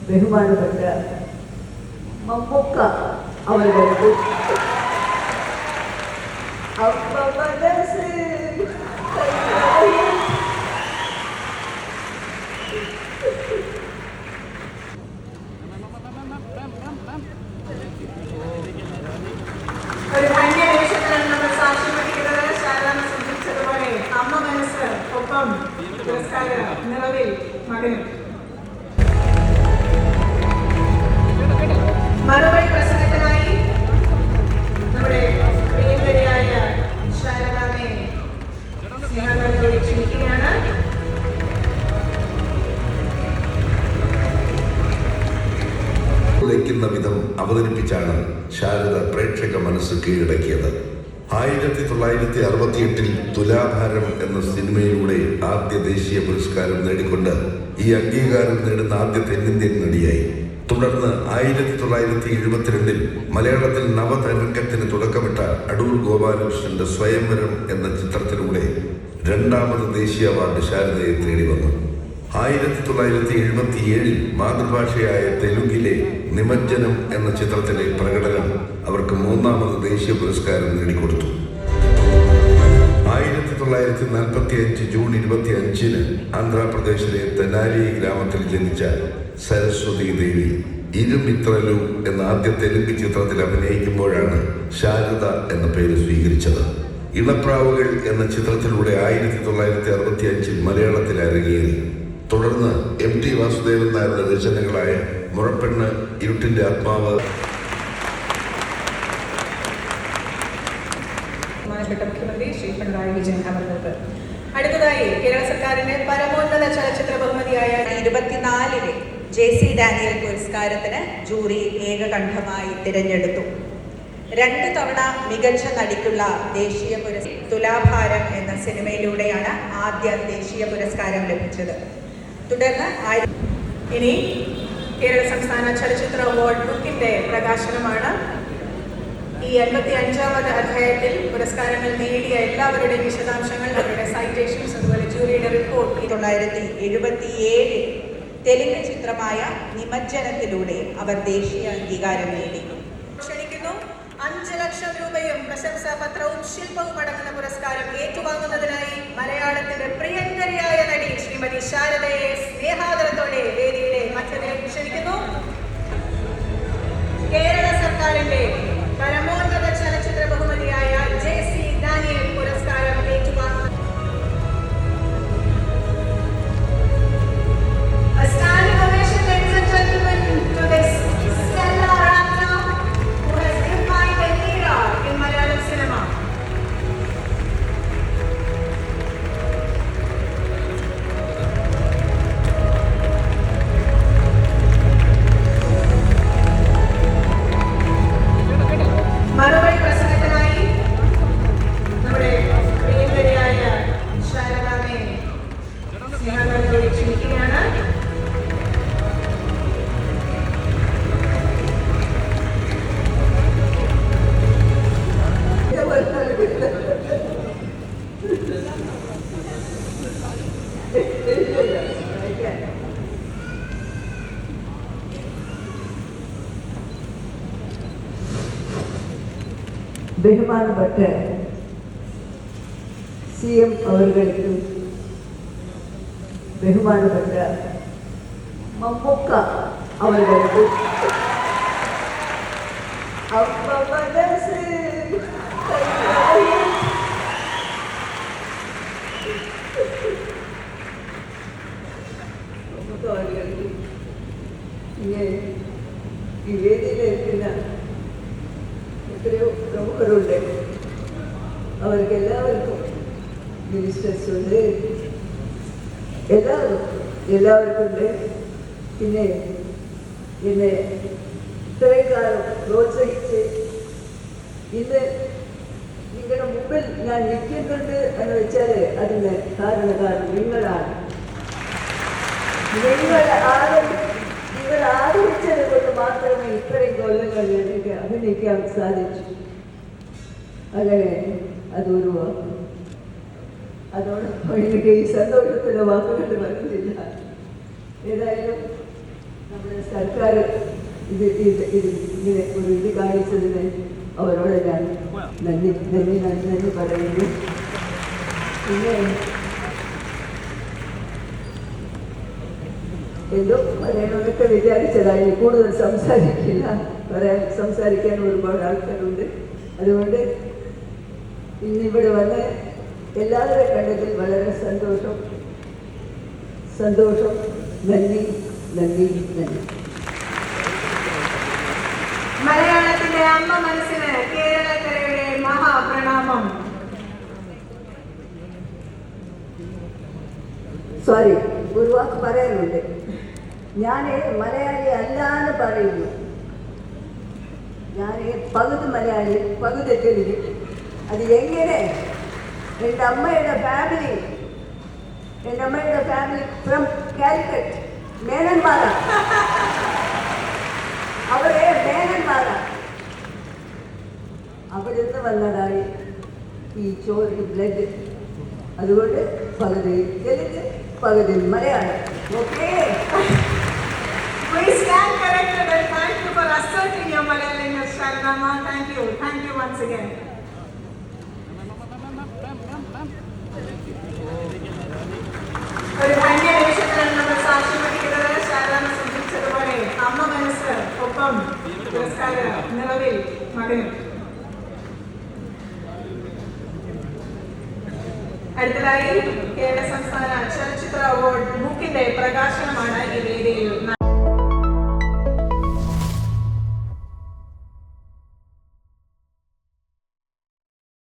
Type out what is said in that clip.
ബഹുമാനപ്പെട്ട മമ്മൂക്ക അവരുടെ ഒരു ഭംഗി നിമിഷത്തിലാണ് നമ്മൾ സാക്ഷ്യം വഹിക്കുന്നത്. ശാരദാമ്മ സൂചിപ്പിച്ചതുപോലെ അമ്മ മനസ്സ് ഒപ്പം പുരസ്കാര നിറവിൽ മകനും. മറുപടി പ്രസംഗത്തിനായി നമ്മുടെ പ്രിയങ്കരിയായ ശാരദാമ്മയെ സ്നേഹത്തോടെ ക്ഷണിക്കുകയാണ്. ുന്ന വിധം അവതരിപ്പിച്ചാണ് ശാരദ പ്രേക്ഷക മനസ്സ് കീഴടക്കിയത്. 1968 തുലാഭാരം എന്ന സിനിമയിലൂടെ ആദ്യ ദേശീയ പുരസ്കാരം നേടിക്കൊണ്ട് ഈ അംഗീകാരം നേടുന്ന ആദ്യ തെന്നിന്ത്യൻ നടിയായി. തുടർന്ന് 1972 മലയാളത്തിൽ നവതരംഗത്തിന് തുടക്കമിട്ട അടൂർ ഗോപാലകൃഷ്ണന്റെ സ്വയംവരം എന്ന ചിത്രത്തിലൂടെ രണ്ടാമത് ദേശീയ അവാർഡ് ശാരദയെ തേടി വന്നു. 1977 മാതൃഭാഷയായ തെലുങ്കിലെ നിമജ്ജനം എന്ന ചിത്രത്തിലെ പ്രകടനം അവർക്ക് മൂന്നാമത് ദേശീയ പുരസ്കാരം നേടിക്കൊടുത്തു. 1945 ജൂൺ 25 ആന്ധ്രാപ്രദേശിലെ തെനാലി ഗ്രാമത്തിൽ ജനിച്ച സരസ്വതി ദേവി ഇരുമിത്രലു എന്ന ആദ്യ തെലുങ്ക് ചിത്രത്തിൽ അഭിനയിക്കുമ്പോഴാണ് ശാരദ എന്ന പേര് സ്വീകരിച്ചത്. ഇണപ്രാവുകൾ എന്ന ചിത്രത്തിലൂടെ 1965 മലയാളത്തിൽ അരങ്ങേറി. തുടർന്ന് MT വാസുദേവൻ നായരുടെ രചനകളായ മുറപ്പെണ്ണ്, ഇരുട്ടിന്റെ ആത്മാവ്, മുഖ്യമന്ത്രി ശ്രീ പിണറായി വിജയൻ അവർക്ക് അടുത്തതായി കേരള സർക്കാരിന്റെ പരമോന്നത ചലച്ചിത്ര ബഹുമതിയായ 24 JC ഡാനിയൽ പുരസ്കാരത്തിന് ജൂറി ഏകകണ്ഠമായി തിരഞ്ഞെടുത്തു. 2 തവണ മികച്ച നടിക്കുള്ള ദേശീയ പുരസ്കാരം തുലാഭാരം എന്ന സിനിമയിലൂടെയാണ് ആദ്യ ദേശീയ പുരസ്കാരം ലഭിച്ചത്. തുടർന്ന് ഇനി കേരള സംസ്ഥാന ചലച്ചിത്ര അവാർഡ് ബുക്കിന്റെ പ്രകാശനമാണ്. ഈ 85ാമത് അധ്യായത്തിൽ പുരസ്കാരങ്ങൾ നേടിയ എല്ലാവരുടെയും വിശദാംശങ്ങൾ, അവരുടെ സൈറ്റേഷൻസ്, അതുപോലെ ജൂറിയുടെ റിപ്പോർട്ട്. 1977 തെലുങ്ക് ചിത്രമായ നിമജ്ജനത്തിലൂടെ അവർ ദേശീയ അംഗീകാരം നേടി. ക്ഷണിക്കുന്നു. 5 ലക്ഷം രൂപയും പ്രശംസാപത്രവും ശില്പവും അടങ്ങുന്ന പുരസ്കാരം ഏറ്റുവാങ്ങുന്നതിനായി മലയാളത്തിന്റെ പ്രിയങ്കരിയായ നടി ശ്രീമതി ശാരദയെ സ്നേഹാദരത്തോടെ വേദിയുടെ മധ്യത്തിലേക്ക് ക്ഷണിക്കുന്നു. കേരള സർക്കാരിന്റെ പരമോന്നത ചലച്ചിത്ര ബഹുമതിയായ JC ഡാനിയൽ പുരസ്കാരം ഏറ്റുവാങ്ങുന്നു. മറുപടി പ്രസംഗത്തിനായി നമ്മുടെ പ്രിയങ്കരിയായ ശാരദാമ്മയെ സ്നേഹത്തോടെ ക്ഷണിക്കുകയാണ്. ബഹുമാനപ്പെട്ട CM അവർക്കും ബഹുമാനപ്പെട്ട മമ്മൂക്ക അവർക്കും ഈ വേദിയിലിരിക്കുന്ന എത്രയോ പ്രമുഖരുണ്ട്. അവർക്ക് എല്ലാവർക്കും, മിനിസ്റ്റേഴ്സ് ഉണ്ട്, എല്ലാവർക്കും ഉണ്ട്. പിന്നെ എന്നെ ഇത്രയും കാലം പ്രോത്സാഹിച്ച് ഇന്ന് നിങ്ങളുടെ മുമ്പിൽ ഞാൻ നിൽക്കുന്നുണ്ട് എന്ന് വെച്ചാൽ അതിന് കാരണക്കാരൻ നിങ്ങളാണ്. നിങ്ങൾ ആദരിച്ചത് കൊണ്ട് മാത്രമേ ഇത്രയും കൊല്ലങ്ങൾ എനിക്ക് അഭിനയിക്കാൻ സാധിച്ചു. അങ്ങനെ അതൊരു അതോടൊപ്പം എനിക്ക് ഈ സന്തോഷത്തിൻ്റെ വാക്കുകൾ വരുന്നില്ല. ഏതായാലും നമ്മുടെ സർക്കാർ ഇങ്ങനെ ഒരു ഇത് കാണിച്ചതിന് അവരോട് ഞാൻ നന്ദി പറയുന്നു. പിന്നെ എന്തോ പറയണമെന്നൊക്കെ വിചാരിച്ചതായി കൂടുതൽ സംസാരിക്കാൻ ഒരുപാട് ആൾക്കാരുണ്ട്. അതുകൊണ്ട് ഇന്നിവിടെ വന്ന് എല്ലാവരെയും കണ്ടതിൽ വളരെ സന്തോഷം. നന്ദി. മലയാളത്തിന്റെ അമ്മ മനസ്സിന് കേരളക്കരയുടെ മഹാപ്രണാമം. സോറി, ഒരു വാക്ക് പറയാനുണ്ട്. ഞാൻ മലയാളി അല്ല എന്ന് പറയുന്നു. ഞാൻ പകുതി മലയാളി പകുതി തെലുങ്ക്. അത് എങ്ങനെ? എൻ്റെ അമ്മയുടെ ഫാമിലി ഫ്രം കാലിക്കറ്റ്, മേനന്മാരാണ്. അവരെ മേനന്മാരാണ്. അവിടെ നിന്ന് വന്നതായി ഈ ചോറ് ബ്ലഡ്. അതുകൊണ്ട് പകുതി തെലുങ്ക് പകുതി Malayalam. Okay. Please stand corrected and thank you for asserting your Malayalam, Sharanamma. Thank you once again. ഒരു ധന്യനിമിഷത്തിലാണ് നമ്മൾ സാക്ഷ്യം വഹിക്കുന്നത്. ശാരദാമ്മ സൂചിപ്പിച്ചതുപോലെ അമ്മ മനസ്സ് ഒപ്പം പുരസ്കാര നിറവിൽ മകനും. അടുത്തതായി കേരള സംസ്ഥാന ചലച്ചിത്ര അവാർഡ് ബുക്കിന്റെ പ്രകാശനമാണ് ഈ വേദിയിൽ